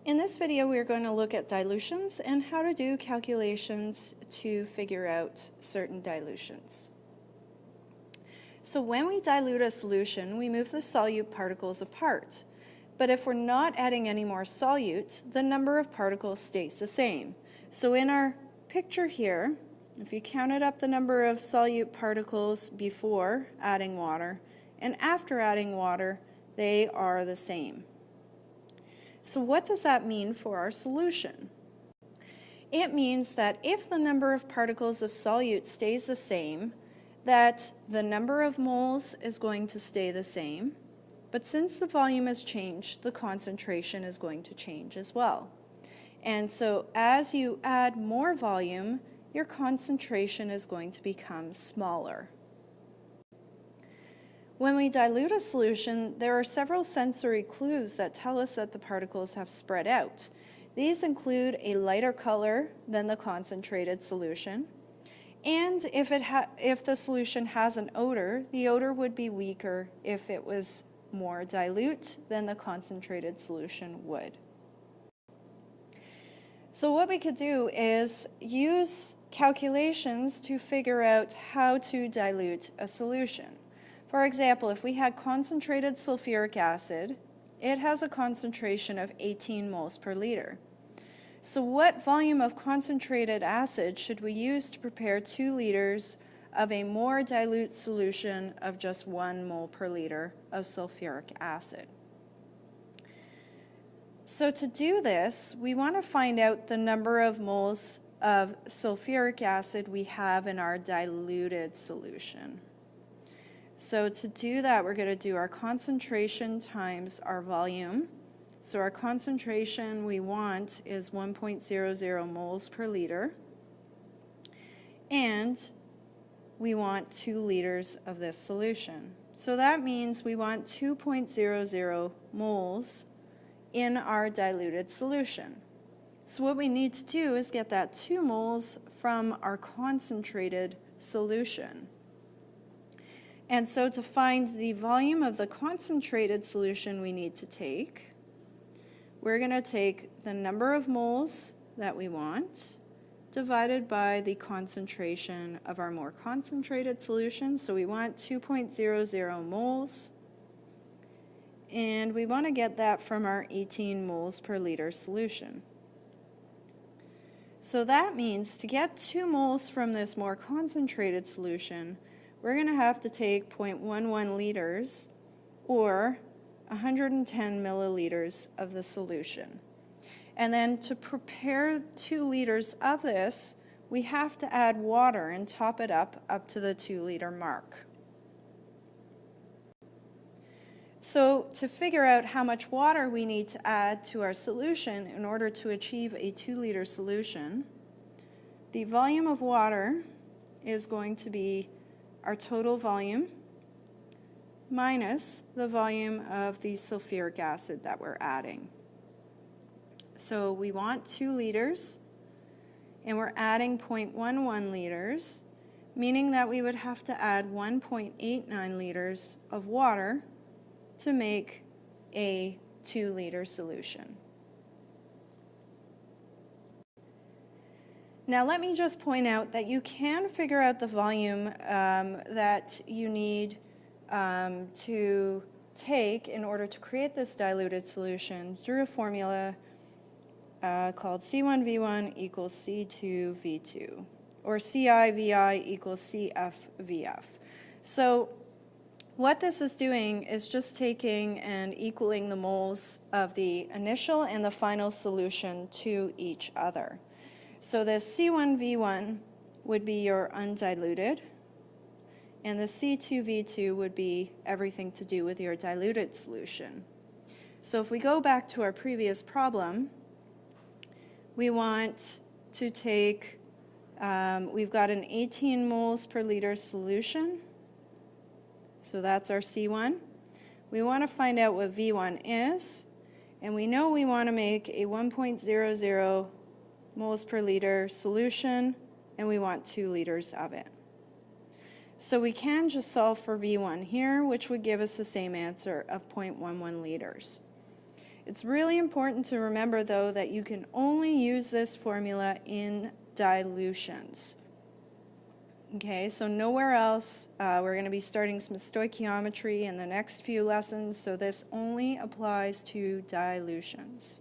In this video, we are going to look at dilutions and how to do calculations to figure out certain dilutions. So when we dilute a solution, we move the solute particles apart. But if we're not adding any more solute, the number of particles stays the same. So in our picture here, if you counted up the number of solute particles before adding water and after adding water, they are the same. So what does that mean for our solution? It means that if the number of particles of solute stays the same, that the number of moles is going to stay the same, but since the volume has changed, the concentration is going to change as well. And so as you add more volume, your concentration is going to become smaller. When we dilute a solution, there are several sensory clues that tell us that the particles have spread out. These include a lighter color than the concentrated solution, and if the solution has an odor, the odor would be weaker if it was more dilute than the concentrated solution would. So what we could do is use calculations to figure out how to dilute a solution. For example, if we had concentrated sulfuric acid, it has a concentration of 18 moles per liter. So what volume of concentrated acid should we use to prepare 2 liters of a more dilute solution of just 1 mole per liter of sulfuric acid? So to do this, we want to find out the number of moles of sulfuric acid we have in our diluted solution. So to do that, we're going to do our concentration times our volume. So our concentration we want is 1.00 moles per liter. And we want 2 liters of this solution. So that means we want 2.00 moles in our diluted solution. So what we need to do is get that 2 moles from our concentrated solution. And so to find the volume of the concentrated solution we need to take, we're going to take the number of moles that we want divided by the concentration of our more concentrated solution. So we want 2.00 moles, and we want to get that from our 18 moles per liter solution. So that means to get 2 moles from this more concentrated solution, we're going to have to take 0.11 liters or 110 milliliters of the solution. And then to prepare 2 liters of this, we have to add water and top it up to the 2 liter mark. So to figure out how much water we need to add to our solution in order to achieve a 2 liter solution, the volume of water is going to be our total volume minus the volume of the sulfuric acid that we're adding. So we want 2 liters, and we're adding 0.11 liters, meaning that we would have to add 1.89 liters of water to make a 2 liter solution. Now let me just point out that you can figure out the volume that you need to take in order to create this diluted solution through a formula called C1V1 equals C2V2, or CIVI equals CFVF. So what this is doing is just taking and equaling the moles of the initial and the final solution to each other. So this C1V1 would be your undiluted, and the C2V2 would be everything to do with your diluted solution. So if we go back to our previous problem, we want to take, we've got an 18 moles per liter solution, so that's our C1. We want to find out what V1 is, and we know we want to make a 1.00 moles per liter solution, and we want 2 liters of it. So we can just solve for V1 here, which would give us the same answer of 0.11 liters. It's really important to remember, though, that you can only use this formula in dilutions. Okay, so nowhere else. We're going to be starting some stoichiometry in the next few lessons, so this only applies to dilutions.